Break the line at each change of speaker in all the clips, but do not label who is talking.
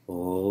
Oh.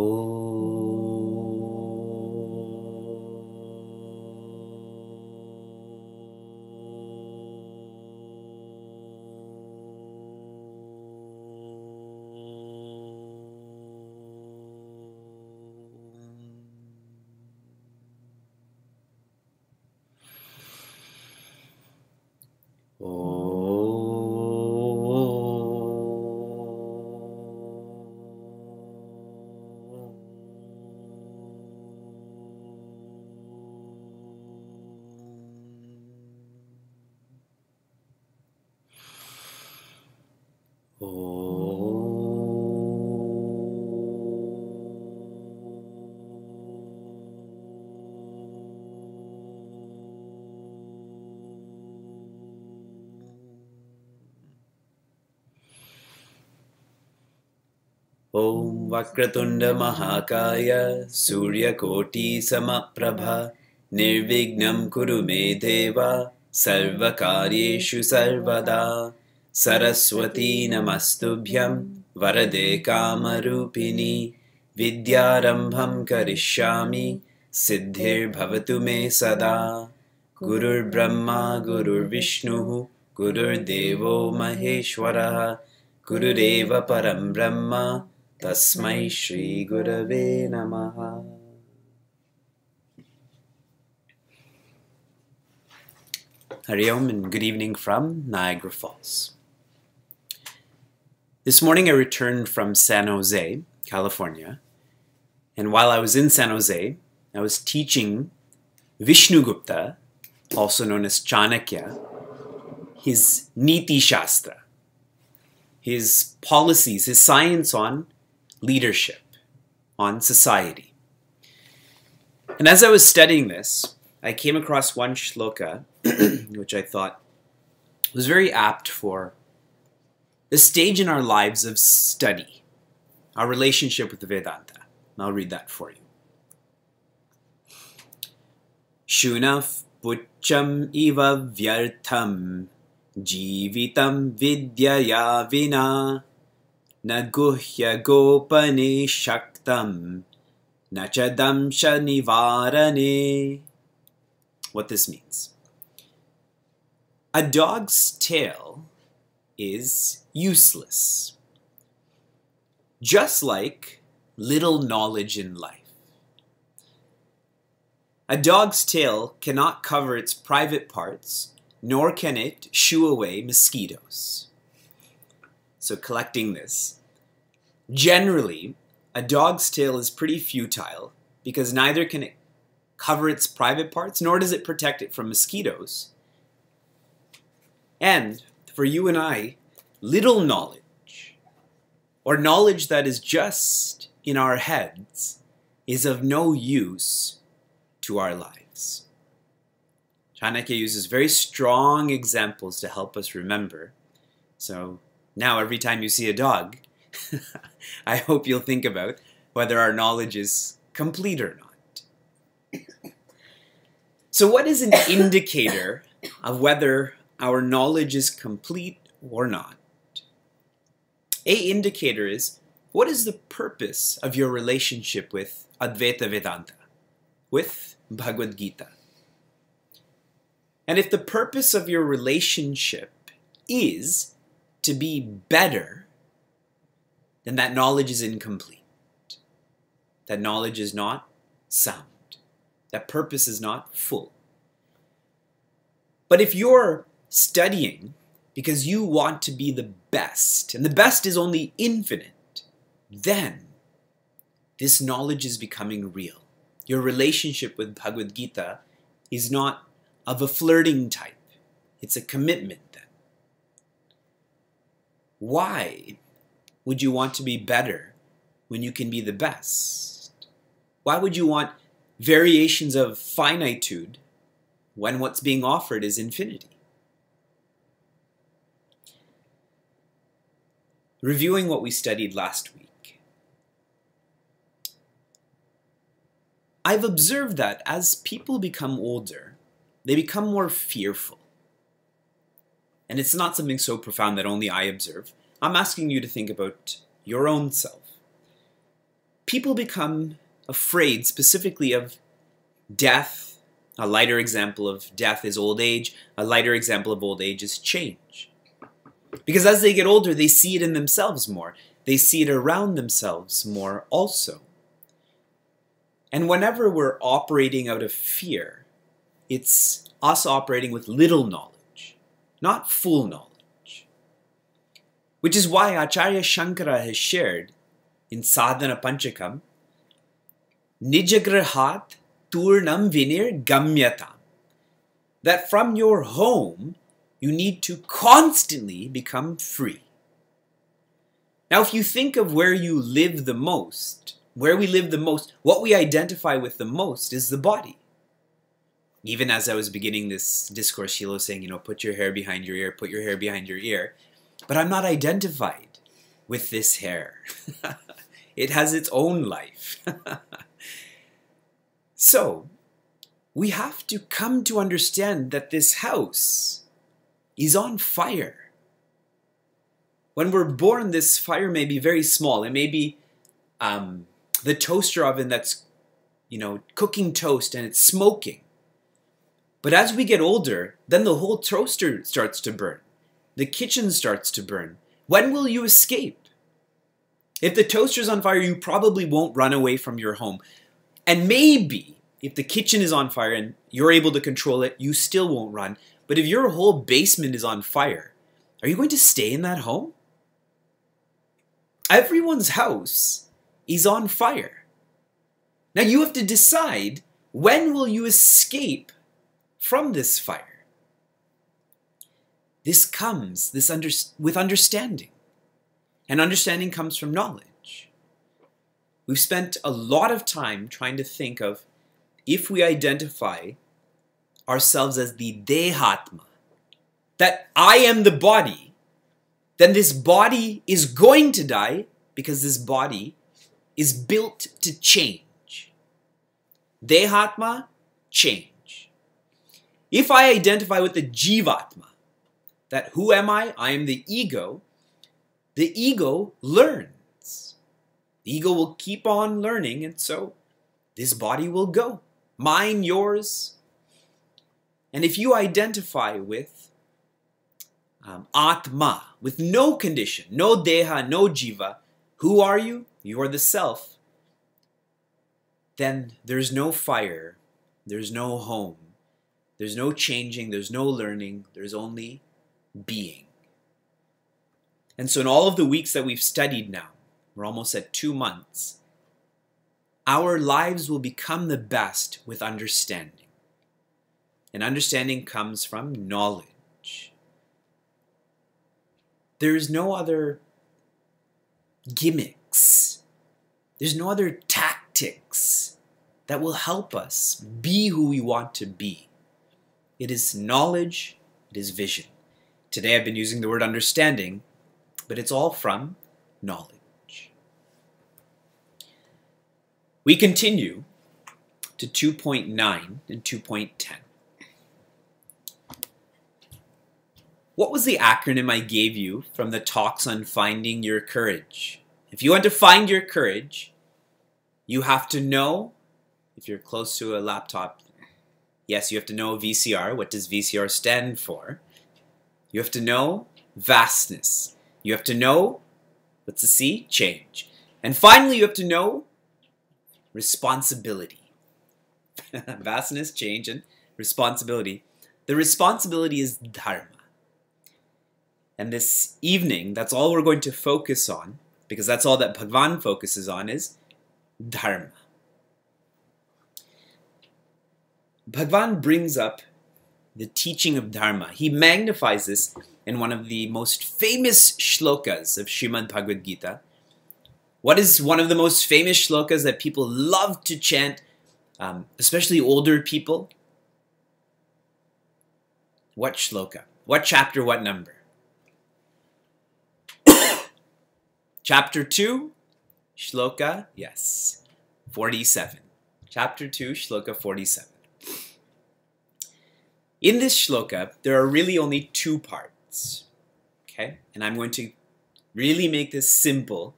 Om Vakratunda Mahakaya Suryakoti Samaprabha Nirvignam Kuru Me Deva Sarvakaryeshu Sarvada Saraswati Namastubhyam Varade Kamarupini Vidyarambham Karishyami Siddhir Bhavatu Me Sada Gurur Brahma Gurur Vishnu Gurur Devo Maheshwara Gurudeva Param Brahma Tasmai Shri Gurave Namaha. Hari Om and good evening from Niagara Falls. This morning I returned from San Jose, California, and while I was in San Jose, I was teaching Vishnugupta, also known as Chanakya, his Niti Shastra, his policies, his science on leadership, on society. And as I was studying this, I came across one shloka, which I thought was very apt for the stage in our lives of study, our relationship with the Vedanta. And I'll read that for you. Shunaf pucham iva vyartham Jivitam vidyaya vina Naguhya gopane shaktam Nachadamsha nivarane. What this means. A dog's tail is useless, just like little knowledge in life. A dog's tail cannot cover its private parts, nor can it shoo away mosquitoes. So collecting this, generally, a dog's tail is pretty futile because neither can it cover its private parts, nor does it protect it from mosquitoes. And for you and I, little knowledge, or knowledge that is just in our heads, is of no use to our lives. Chanakya uses very strong examples to help us remember. So now every time you see a dog, I hope you'll think about whether our knowledge is complete or not. So what is an indicator of whether our knowledge is complete or not? An indicator is, what is the purpose of your relationship with Advaita Vedanta, with Bhagavad Gita? And if the purpose of your relationship is to be better, then that knowledge is incomplete. That knowledge is not sound. That purpose is not full. But if you're studying because you want to be the best, and the best is only infinite, then this knowledge is becoming real. Your relationship with Bhagavad Gita is not of a flirting type. It's a commitment then. Why would you want to be better when you can be the best? Why would you want variations of finitude when what's being offered is infinity? Reviewing what we studied last week, I've observed that as people become older, they become more fearful. And it's not something so profound that only I observe. I'm asking you to think about your own self. people become afraid specifically of death. A lighter example of death is old age. A lighter example of old age is change. Because as they get older, they see it in themselves more. They see it around themselves more also. And whenever we're operating out of fear, it's us operating with little knowledge, not full knowledge. Which is why Acharya Shankara has shared in Sadhana Panchakam, Nijagrahat Turnam Vinir Gamyatam, that from your home, you need to constantly become free. Now, if you think of where you live the most, where we live the most, what we identify with the most is the body. Even as I was beginning this discourse, Sheila was saying, put your hair behind your ear, put your hair behind your ear. But I'm not identified with this hair. It has its own life. So, we have to come to understand that this house is on fire. When we're born, this fire may be very small. It may be the toaster oven that's, cooking toast and it's smoking. But as we get older, then the whole toaster starts to burn. The kitchen starts to burn. When will you escape? If the toaster's on fire, you probably won't run away from your home. And maybe if the kitchen is on fire and you're able to control it, you still won't run. But if your whole basement is on fire, are you going to stay in that home? Everyone's house is on fire. Now you have to decide, when will you escape from this fire? This comes with understanding. And understanding comes from knowledge. We've spent a lot of time trying to think of, if we identify ourselves as the Dehatma, that I am the body, then this body is going to die because this body is built to change. Dehatma, change. If I identify with the Jivatma, that who am I? I am the ego learns. The ego will keep on learning, and so this body will go. Mine, yours. And if you identify with Atma, with no condition, no Deha, no Jiva, who are you? You are the self. Then there's no fire, there's no home, there's no changing, there's no learning, there's only being. And so in all of the weeks that we've studied now, we're almost at 2 months, our lives will become the best with understanding. And understanding comes from knowledge. There's no other gimmicks. There's no other tactics that will help us be who we want to be. It is knowledge, it is vision. Today I've been using the word understanding, but it's all from knowledge. We continue to 2.9 and 2.10. What was the acronym I gave you from the talks on finding your courage? If you want to find your courage, you have to know, if you're close to a laptop, yes, you have to know VCR. What does VCR stand for? You have to know vastness. You have to know, what's the C? Change. And finally, you have to know responsibility. Vastness, change, and responsibility. The responsibility is dharma. And this evening, that's all we're going to focus on, because that's all that Bhagavan focuses on, is dharma. Bhagavan brings up the teaching of dharma. He magnifies this in one of the most famous shlokas of Srimad Bhagavad Gita. What is one of the most famous shlokas that people love to chant, especially older people? What shloka? What chapter, what number? Chapter 2, shloka, yes, 47. Chapter 2, shloka 47. In this shloka, there are really only 2 parts, okay? And I'm going to really make this simple,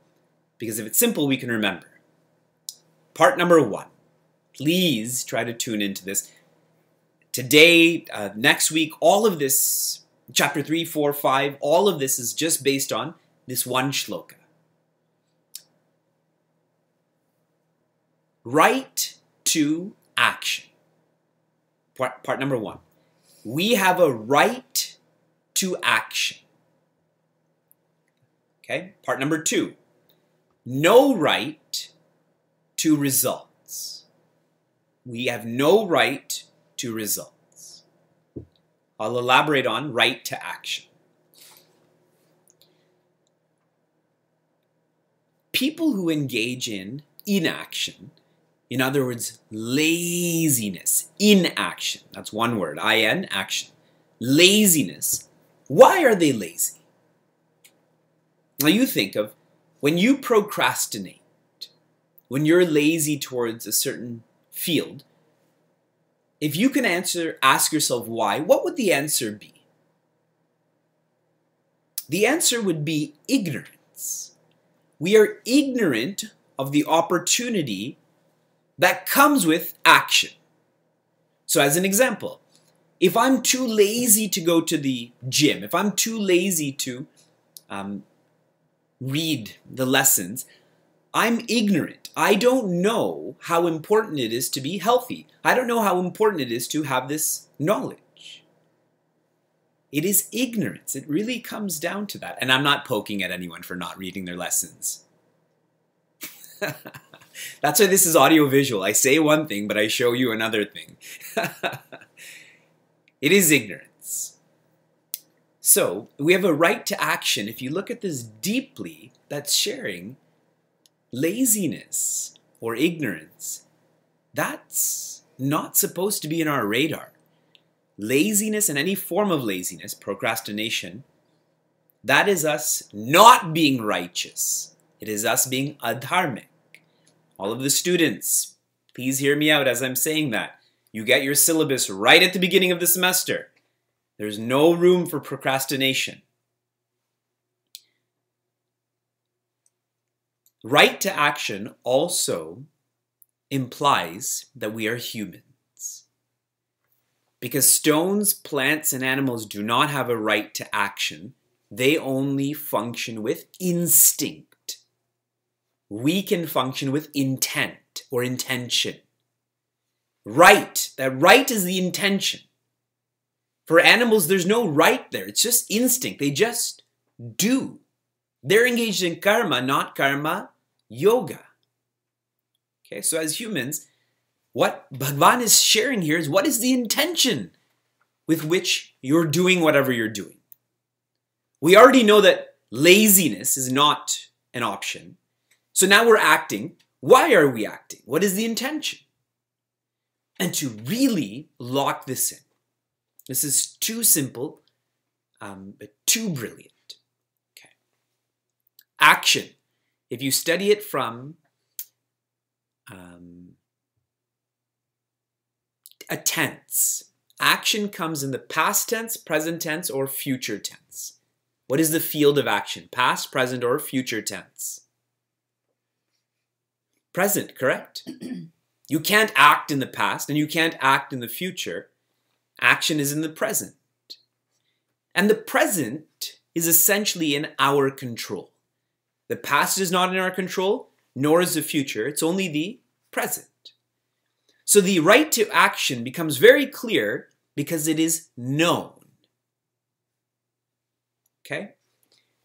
because if it's simple, we can remember. part number 1. Please try to tune into this. Today, next week, all of this, chapter 3, 4, 5, all of this is just based on this one shloka. Right to action. Part number 1. We have a right to action. Okay? Part number 2. No right to results. We have no right to results. I'll elaborate on right to action. People who engage in inaction, in other words, laziness, inaction, that's one word, I-N, action. Laziness. Why are they lazy? Now you think of when you procrastinate, when you're lazy towards a certain field, if you can ask yourself why, what would the answer be? The answer would be ignorance. We are ignorant of the opportunity that comes with action. So as an example, if I'm too lazy to go to the gym, if I'm too lazy to read the lessons, I'm ignorant. I don't know how important it is to be healthy. I don't know how important it is to have this knowledge. It is ignorance. It really comes down to that. And I'm not poking at anyone for not reading their lessons. That's why this is audio-visual. I say one thing, but I show you another thing. It is ignorance. So, we have a right to action. If you look at this deeply, that's sharing laziness or ignorance. That's not supposed to be in our radar. Laziness and any form of laziness, procrastination, that is us not being righteous. It is us being adharmic. All of the students, please hear me out as I'm saying that. You get your syllabus right at the beginning of the semester. There's no room for procrastination. Right to action also implies that we are humans. Because stones, plants, and animals do not have a right to action. They only function with instinct. We can function with intent or intention. Right. That right is the intention. For animals, there's no right there. It's just instinct. They just do. They're engaged in karma, not karma yoga. Okay, so as humans, what Bhagavan is sharing here is what is the intention with which you're doing whatever you're doing. We already know that laziness is not an option. So now we're acting. Why are we acting? What is the intention? And to really lock this in. This is too simple, but too brilliant. Okay. Action. If you study it from a tense, action comes in the past tense, present tense, or future tense. What is the field of action? Past, present, or future tense? Present, correct? You can't act in the past and you can't act in the future. Action is in the present. And the present is essentially in our control. The past is not in our control, nor is the future. It's only the present. So the right to action becomes very clear because it is known. Okay?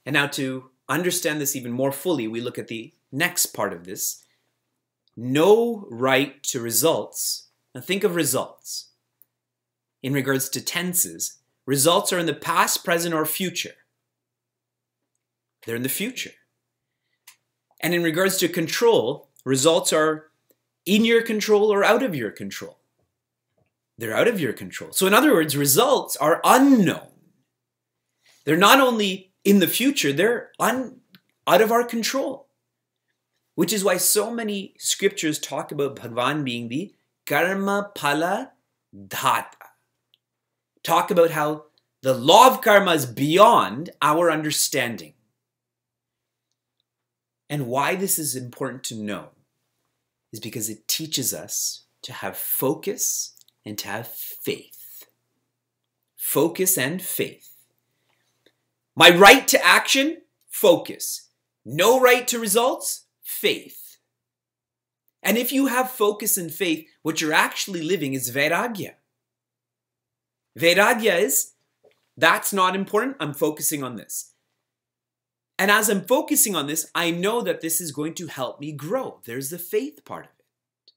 And now to understand this even more fully, we look at the next part of this. No right to results. Now think of results. In regards to tenses, results are in the past, present, or future. They're in the future. And in regards to control, results are in your control or out of your control. They're out of your control. So in other words, results are unknown. They're not only in the future, they're out of our control. Which is why so many scriptures talk about Bhagavan being the karma phala dhata. Talk about how the law of karma is beyond our understanding. And why this is important to know is because it teaches us to have focus and to have faith. Focus and faith. My right to action, focus. No right to results, faith. And if you have focus and faith, what you're actually living is vairagya. Vairagya is, that's not important, I'm focusing on this. And as I'm focusing on this, I know that this is going to help me grow. There's the faith part of it.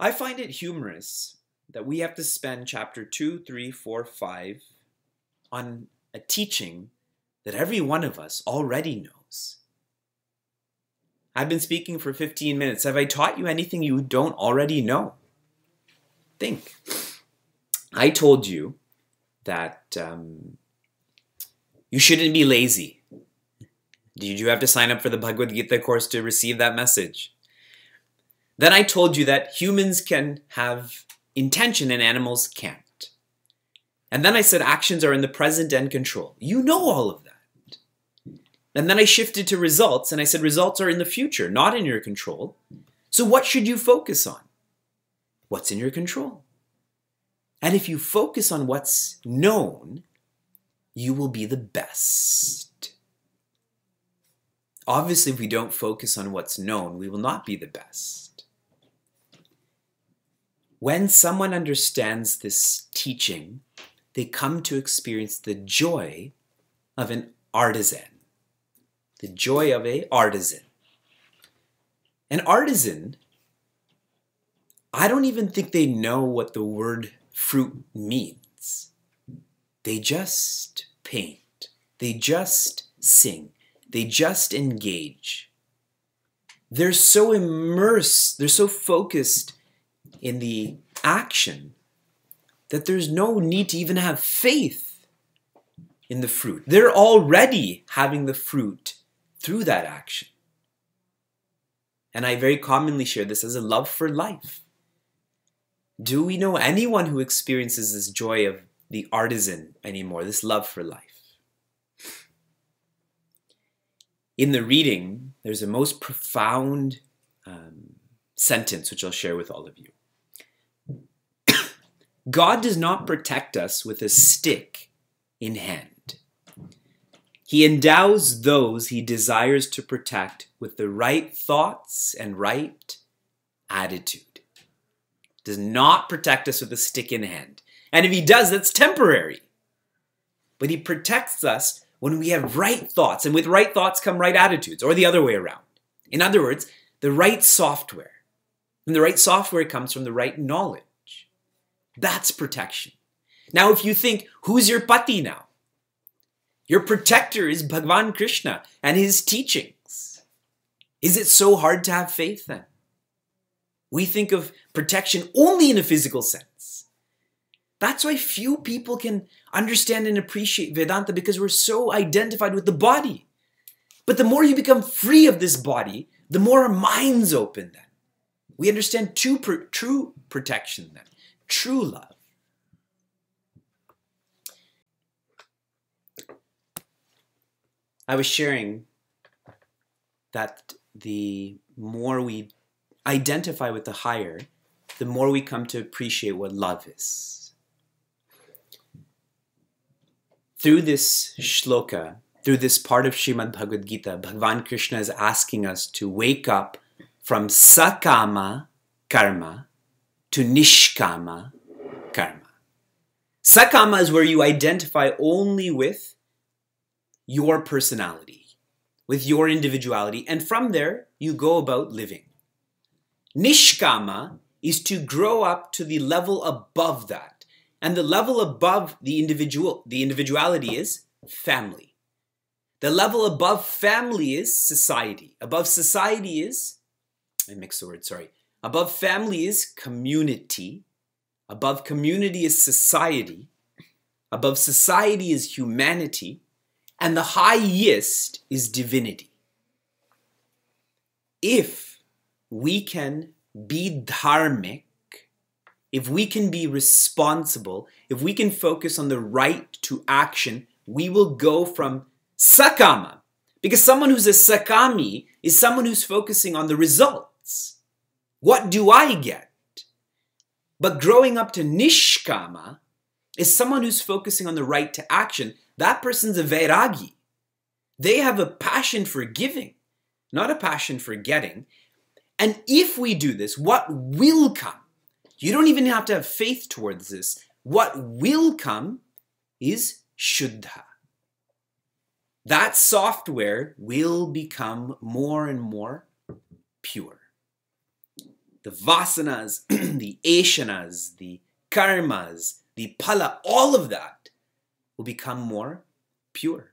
I find it humorous that we have to spend chapter 2, 3, 4, 5 on a teaching that every one of us already knows. I've been speaking for 15 minutes. Have I taught you anything you don't already know? Think. I told you that you shouldn't be lazy. Did you have to sign up for the Bhagavad Gita course to receive that message? Then I told you that humans can have intention and animals can't. And then I said actions are in the present and control. You know all of that. And then I shifted to results and I said results are in the future, not in your control. So what should you focus on? What's in your control? And if you focus on what's known, you will be the best. Obviously, if we don't focus on what's known, we will not be the best. When someone understands this teaching, they come to experience the joy of an artisan. The joy of an artisan. An artisan, I don't even think they know what the word fruit means. They just paint. They just sing. They just engage. They're so immersed, they're so focused in the action that there's no need to even have faith in the fruit. They're already having the fruit through that action. And I very commonly share this as a love for life. Do we know anyone who experiences this joy of the artisan anymore, this love for life? In the reading, there's a most profound sentence which I'll share with all of you. God does not protect us with a stick in hand. He endows those he desires to protect with the right thoughts and right attitude. Does not protect us with a stick in hand. And if he does, that's temporary. But he protects us when we have right thoughts, and with right thoughts come right attitudes, or the other way around. In other words, the right software. And the right software comes from the right knowledge. That's protection. Now, if you think, who's your pati now? Your protector is Bhagavan Krishna and his teachings. Is it so hard to have faith then? We think of protection only in a physical sense. That's why few people can understand and appreciate Vedanta, because we're so identified with the body. But the more you become free of this body, the more our minds open then. We understand true protection then, true love. I was sharing that the more we identify with the higher, the more we come to appreciate what love is. Through this shloka, through this part of Srimad Bhagavad Gita, Bhagavan Krishna is asking us to wake up from sakama karma to nishkama karma. Sakama is where you identify only with your personality, with your individuality, and from there you go about living. Nishkama is to grow up to the level above that. And the level above the individuality is family. The level above family is society. Above society is, I mixed the word, sorry. Above family is community. Above community is society. Above society is humanity. And the highest is divinity. If we can be dharmic, if we can be responsible, if we can focus on the right to action, we will go from sakama, Because someone who's a sakami is someone who's focusing on the results. What do I get? But growing up to nishkama is someone who's focusing on the right to action. That person's a vairagi. They have a passion for giving, not a passion for getting. And if we do this, what will come? You don't even have to have faith towards this. What will come is shuddha. That software will become more and more pure. The vasanas, the eshanas, the karmas, the pala, all of that will become more pure.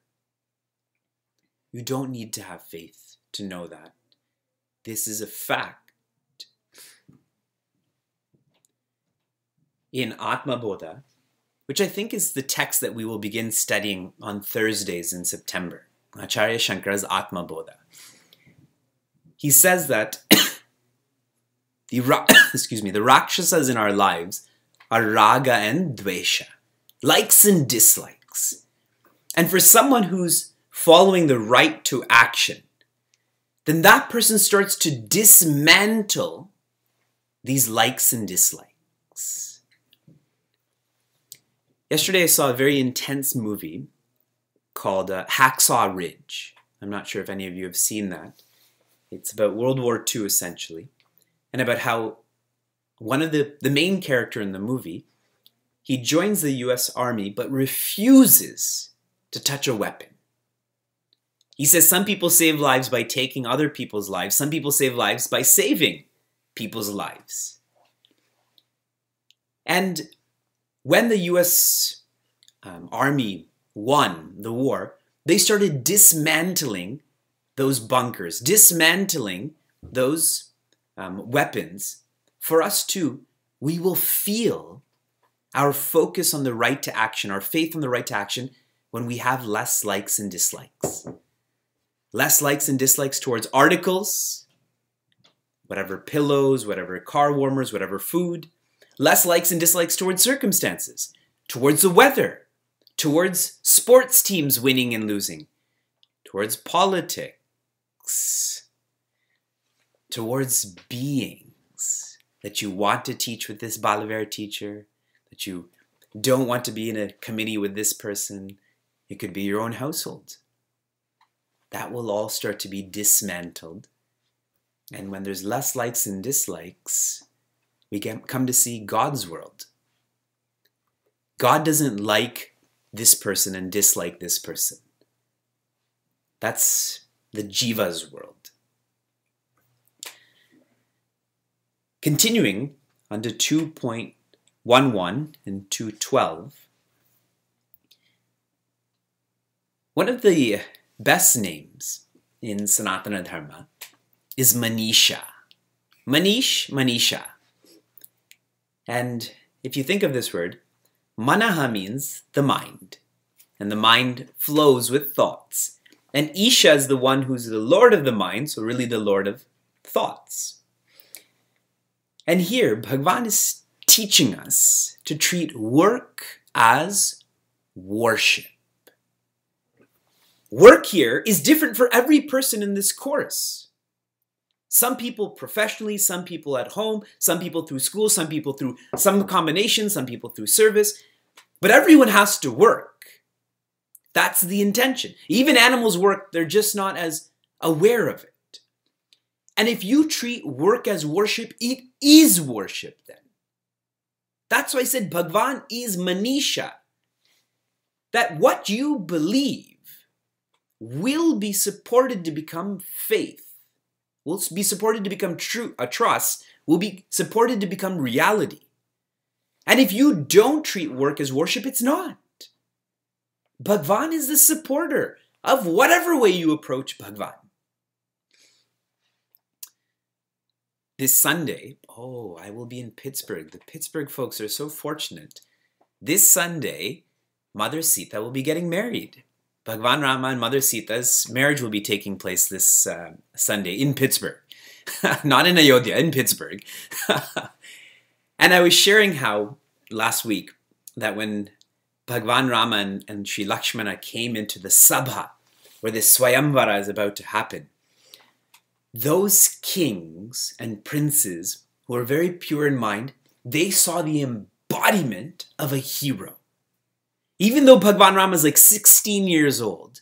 You don't need to have faith to know that. This is a fact. In Atma Bodha, which I think is the text that we will begin studying on Thursdays in September, Acharya Shankara's Atma Bodha, he says that the Rakshasas in our lives are raga and dvesha, likes and dislikes. And for someone who's following the right to action, then that person starts to dismantle these likes and dislikes. Yesterday I saw a very intense movie called Hacksaw Ridge. I'm not sure if any of you have seen that. It's about World War II essentially, and about how one of the main character in the movie, he joins the US Army but refuses to touch a weapon. He says some people save lives by taking other people's lives. Some people save lives by saving people's lives. And when the US Army won the war, they started dismantling those bunkers, dismantling those weapons. For us too, we will feel our focus on the right to action, our faith on the right to action, when we have less likes and dislikes. Less likes and dislikes towards articles, whatever pillows, whatever car warmers, whatever food. Less likes and dislikes towards circumstances, towards the weather, towards sports teams winning and losing, towards politics, towards beings that you want to teach with this Balavar teacher, that you don't want to be in a committee with this person. It could be your own household. That will all start to be dismantled. And when there's less likes and dislikes, we come to see God's world. God doesn't like this person and dislike this person. That's the Jiva's world. Continuing on to 2.11 and 2.12, one of the best names in Sanatana Dharma is Manisha. Manish, Manisha. And if you think of this word, Manaha means the mind. And the mind flows with thoughts. And Isha is the one who's the lord of the mind, so really the lord of thoughts. And here, Bhagavan is teaching us to treat work as worship. Work here is different for every person in this course. Some people professionally, some people at home, some people through school, some people through some combination, some people through service. But everyone has to work. That's the intention. Even animals work, they're just not as aware of it. And if you treat work as worship, it is worship then. That's why I said Bhagavan is Manisha. That what you believe will be supported to become faith, will be supported to become true, a trust, will be supported to become reality. And if you don't treat work as worship, it's not. Bhagavan is the supporter of whatever way you approach Bhagavan. This Sunday, I will be in Pittsburgh. The Pittsburgh folks are so fortunate. This Sunday, Mother Sita will be getting married. Bhagavan Rama and Mother Sita's marriage will be taking place this Sunday in Pittsburgh. Not in Ayodhya, in Pittsburgh. And I was sharing how last week that when Bhagavan Rama and Sri Lakshmana came into the Sabha, where this Swayamvara is about to happen, those kings and princes who are very pure in mind, they saw the embodiment of a hero. Even though Bhagwan Rama is like 16 years old,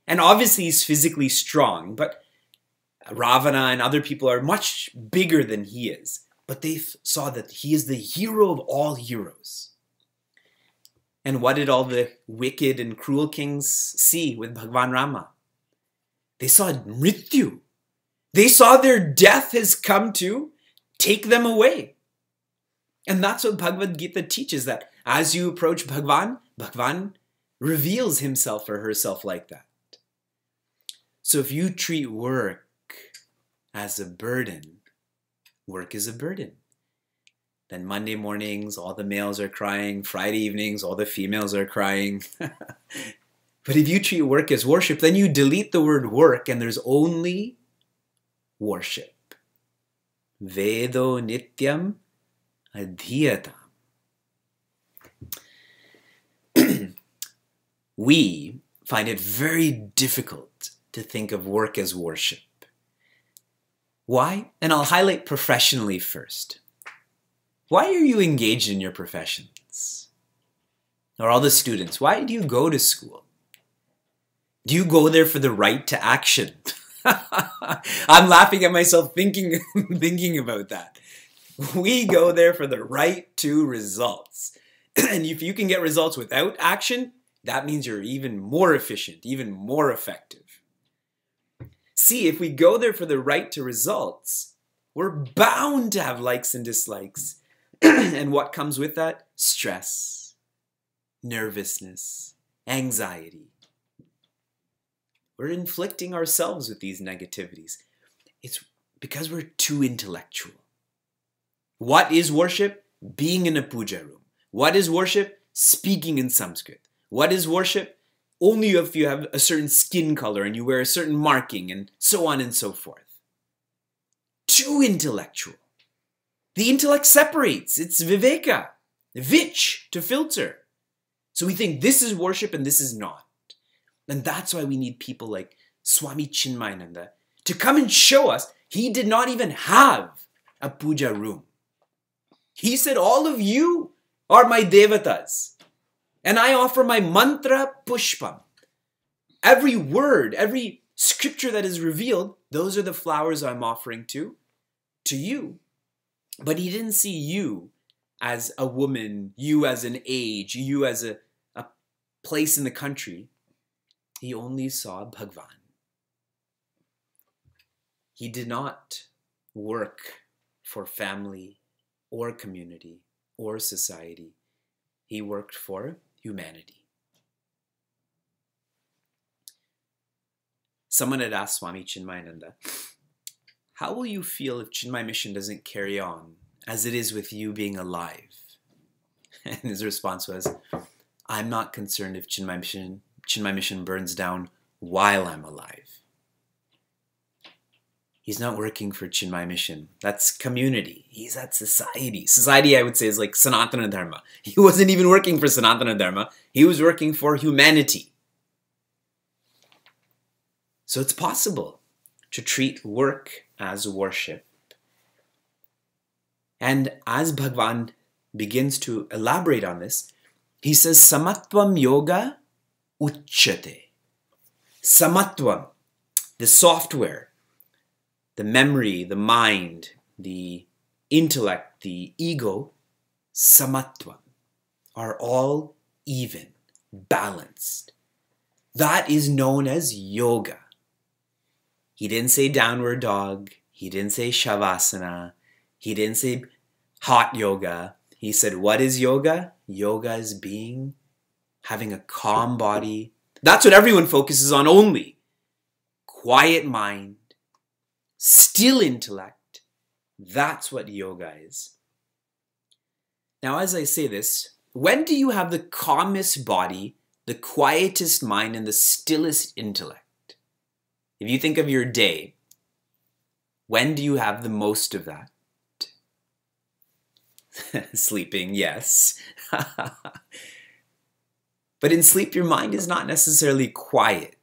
and obviously he's physically strong, but Ravana and other people are much bigger than he is. But they saw that he is the hero of all heroes. And what did all the wicked and cruel kings see with Bhagwan Rama? They saw Mrityu. They saw their death has come to take them away. And that's what Bhagavad Gita teaches, that as you approach Bhagwan, Bhagwan reveals himself or herself like that. So if you treat work as a burden, work is a burden. Then Monday mornings, all the males are crying. Friday evenings, all the females are crying. But if you treat work as worship, then you delete the word work and there's only worship. Vedo nityam adhyatam. We find it very difficult to think of work as worship. Why? And I'll highlight professionally first. Why are you engaged in your professions? Or all the students, why do you go to school? Do you go there for the right to action? I'm laughing at myself thinking about that. We go there for the right to results. And if you can get results without action, that means you're even more efficient, even more effective. See, if we go there for the right to results, we're bound to have likes and dislikes. And what comes with that? Stress, nervousness, anxiety. We're inflicting ourselves with these negativities. It's because we're too intellectual. What is worship? Being in a puja room. What is worship? Speaking in Sanskrit. What is worship? Only if you have a certain skin color and you wear a certain marking and so on and so forth. Too intellectual. The intellect separates. It's viveka, vich, to filter. So we think this is worship and this is not. And that's why we need people like Swami Chinmaya to come and show us he did not even have a puja room. He said, all of you are my devatas. And I offer my mantra pushpam. Every word, every scripture that is revealed, those are the flowers I'm offering to you. But he didn't see you as a woman, you as an age, you as a place in the country. He only saw Bhagwan. He did not work for family or community or society. He worked for humanity. Someone had asked Swami Chinmaya, how will you feel if Chinmaya Mission doesn't carry on as it is with you being alive? And his response was, I'm not concerned if Chinmaya Mission burns down while I'm alive. He's not working for Chinmaya Mission. That's community. He's at society. Society, I would say, is like Sanatana Dharma. He wasn't even working for Sanatana Dharma. He was working for humanity. So it's possible to treat work as worship. And as Bhagwan begins to elaborate on this, he says, Samatvam yoga uchyate. Samatvam, the software, the memory, the mind, the intellect, the ego, samatvam, are all even, balanced. That is known as yoga. He didn't say downward dog. He didn't say shavasana. He didn't say hot yoga. He said, what is yoga? Yoga is having a calm body. That's what everyone focuses on only. Quiet mind, still intellect. That's what yoga is. Now, as I say this, when do you have the calmest body, the quietest mind, and the stillest intellect? If you think of your day, when do you have the most of that? Sleeping, yes. But in sleep, your mind is not necessarily quiet.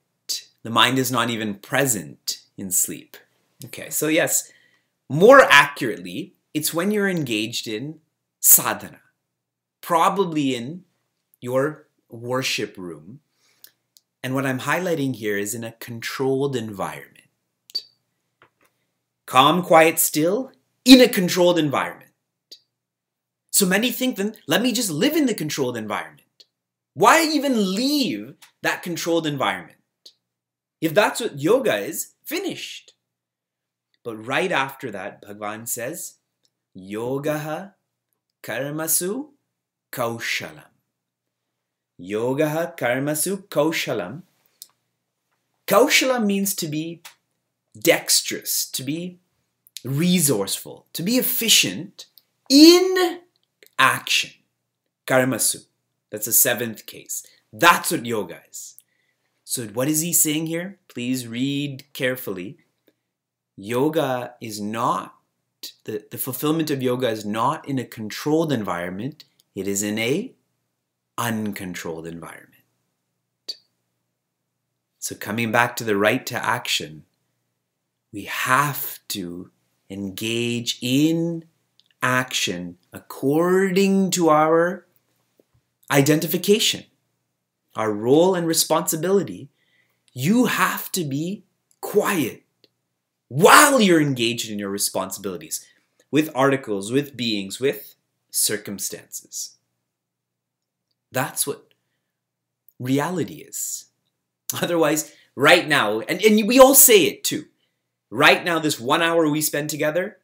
The mind is not even present in sleep. Okay, so yes, more accurately, it's when you're engaged in sadhana, probably in your worship room. And what I'm highlighting here is in a controlled environment. Calm, quiet, still, in a controlled environment. So many think then, let me just live in the controlled environment. Why even leave that controlled environment? If that's what yoga is, finished. But right after that, Bhagavan says, Yogaha karmasu kaushalam. Yogaha karmasu kaushalam. Kaushala means to be dexterous, to be resourceful, to be efficient in action. Karmasu. That's the seventh case. That's what yoga is. So what is he saying here? Please read carefully. Yoga is not, the fulfillment of yoga is not in a controlled environment. It is in a uncontrolled environment. So coming back to the right to action, we have to engage in action according to our identification, our role and responsibility. You have to be quiet while you're engaged in your responsibilities with articles, with beings, with circumstances. That's what reality is. Otherwise, right now, and we all say it too, right now this 1 hour we spend together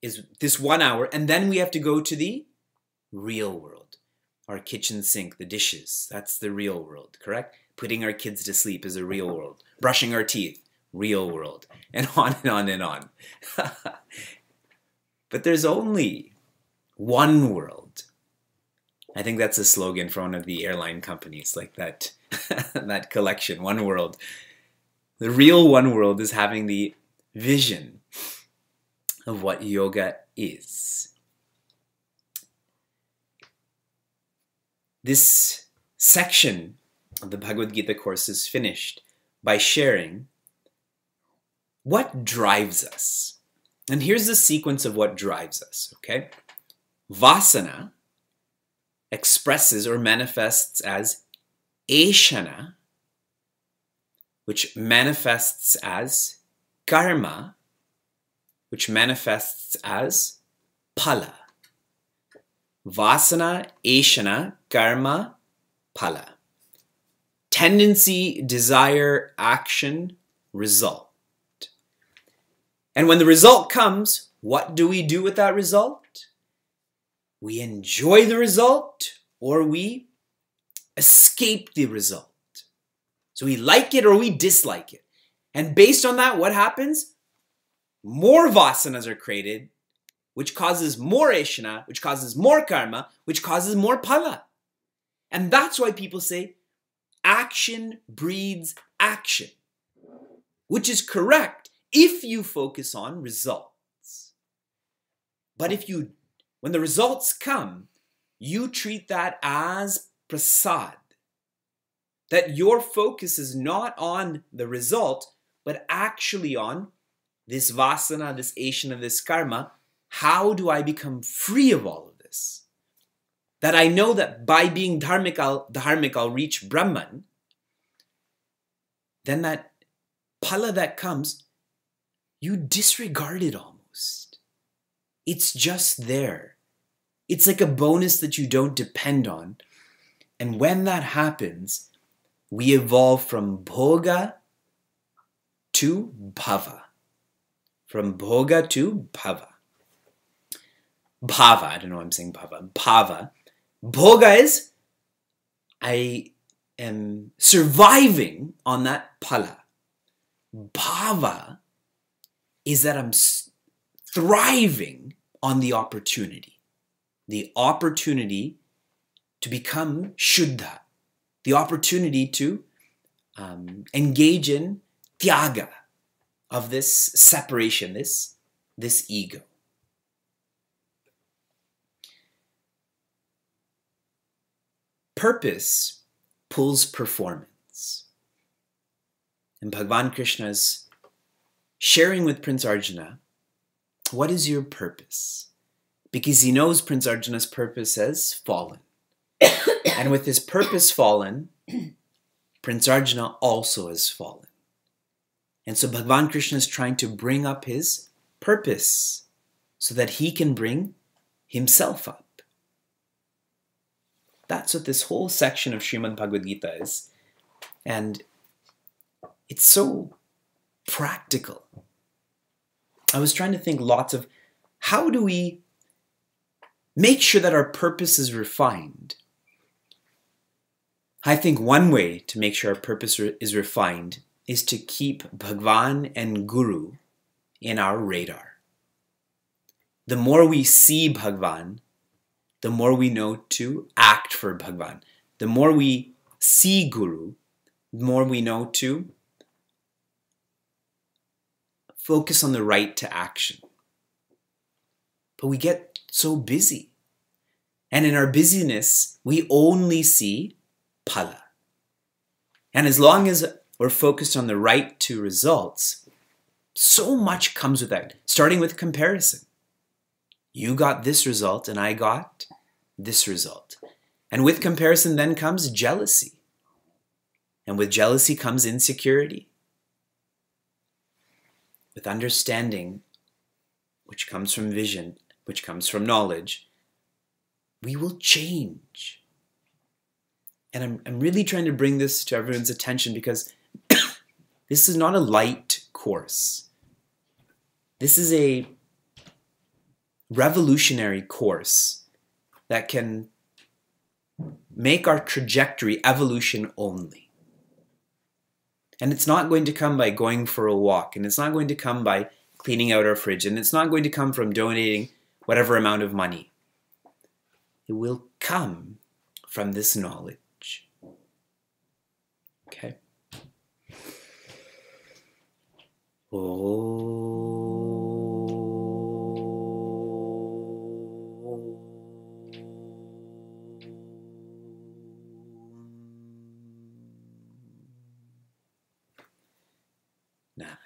is this 1 hour, and then we have to go to the real world. Our kitchen sink, the dishes, that's the real world, correct? Putting our kids to sleep is a real world. Brushing our teeth, real world. And on and on and on. But there's only one world. I think that's a slogan for one of the airline companies, like that, that collection, One World. The real one world is having the vision of what yoga is. This section of the Bhagavad Gita course is finished by sharing what drives us. And here's the sequence of what drives us, okay? Vasana expresses or manifests as Eshana, which manifests as karma, which manifests as phala. Vasana, Eshana, karma, phala. Tendency, desire, action, result. And when the result comes, what do we do with that result? We enjoy the result or we escape the result. So we like it or we dislike it. And based on that, what happens? More vasanas are created, which causes more eshana, which causes more karma, which causes more phala. And that's why people say action breeds action, which is correct if you focus on results. But when the results come, you treat that as prasad. That your focus is not on the result, but actually on this vasana, this eshana, this karma. How do I become free of all of this? That I know that by being dharmic, I'll reach Brahman. Then that phala that comes, you disregard it almost. It's just there. It's like a bonus that you don't depend on. And when that happens, we evolve from bhoga to bhava. From bhoga to bhava. Bhava, I don't know why I'm saying bhava. Bhava. Bhoga is, I am surviving on that phala. Bhava is that I'm thriving on the opportunity. The opportunity to become Shuddha. The opportunity to engage in tyaga of this separation, this ego. Purpose pulls performance. And Bhagavan Krishna is sharing with Prince Arjuna, what is your purpose? Because he knows Prince Arjuna's purpose has fallen. And with his purpose fallen, Prince Arjuna also has fallen. And so Bhagavan Krishna is trying to bring up his purpose so that he can bring himself up. That's what this whole section of Srimad Bhagavad Gita is. And it's so practical. I was trying to think lots of how do we make sure that our purpose is refined? I think one way to make sure our purpose is refined is to keep Bhagwan and Guru in our radar. The more we see Bhagwan, the more we know to act for Bhagwan. The more we see Guru, the more we know to focus on the right to action. But we get so busy. And in our busyness, we only see phala. And as long as we're focused on the right to results, so much comes with that, starting with comparison. You got this result and I got this result. And with comparison then comes jealousy. And with jealousy comes insecurity. With understanding, which comes from vision, which comes from knowledge, we will change. And I'm really trying to bring this to everyone's attention because this is not a light course. This is a revolutionary course that can make our trajectory evolution only. And it's not going to come by going for a walk, and it's not going to come by cleaning out our fridge, and it's not going to come from donating whatever amount of money. It will come from this knowledge. Okay? Now.